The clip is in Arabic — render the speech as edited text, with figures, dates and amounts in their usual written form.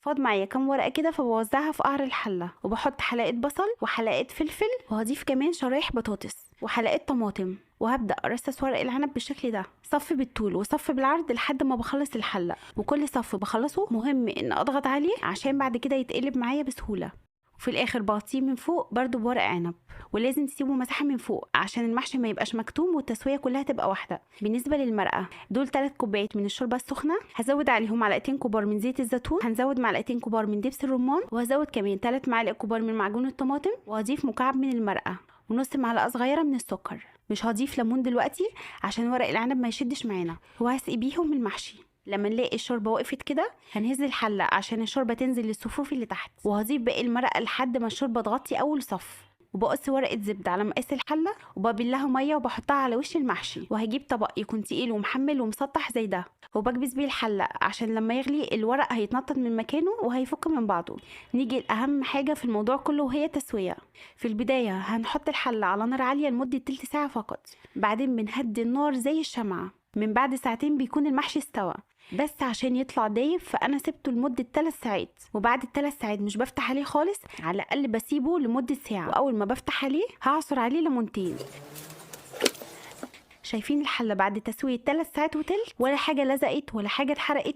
فاض معايا كام ورقه كده، فبوزعها في قعر الحله، وبحط حلقه بصل وحلقات فلفل، وهضيف كمان شرايح بطاطس وحلقات طماطم، وهبدا ارصص ورق العنب بالشكل ده، صف بالطول وصف بالعرض لحد ما بخلص الحله. وكل صف بخلصه مهم ان اضغط عليه عشان بعد كده يتقلب معايا بسهوله. وفي الاخر بغطيه من فوق برضو بورق عنب، ولازم تسيبوا مساحه من فوق عشان المحشي ما يبقاش مكتوم والتسويه كلها تبقى واحده. بالنسبه للمرقه، دول 3 كوبايات من الشوربه السخنه، هزود عليهم معلقتين كبار من زيت الزيتون، هنزود معلقتين كبار من دبس الرمان، وهزود كمان 3 معالق كبار من معجون الطماطم، وهضيف مكعب من المرقه ونص معلقه صغيره من السكر. مش هضيف ليمون دلوقتي عشان ورق العنب ما يشدش معانا، وهسقي بيهم المحشي. لما نلاقي الشوربه وقفت كده هنهز الحله عشان الشوربه تنزل للصفوف اللي تحت، وهضيف باقي المرقه لحد ما الشوربه تغطي اول صف، وبقص ورقه زبده على مقاس الحله وببلها ميه وبحطها على وش المحشي، وهجيب طبق يكون تقيل ومحمل ومسطح زي ده، وبكبس بيه الحله عشان لما يغلي الورق هيتنطط من مكانه وهيفك من بعضه. نيجي لاهم حاجه في الموضوع كله وهي تسويه. في البدايه هنحط الحله على نار عاليه لمده تلت ساعه فقط، بعدين بنهدي النار زي الشمعه. من بعد ساعتين بيكون المحشي استوى، بس عشان يطلع دايب فانا سبته لمده 3 ساعات، وبعد ال3 ساعات مش بفتح عليه خالص، على الاقل بسيبه لمده ساعه، واول ما بفتح عليه هعصر عليه ليمونتين. شايفين الحله بعد تسويه 3 ساعات وتلت، ولا حاجه لزقت ولا حاجه اتحرقت،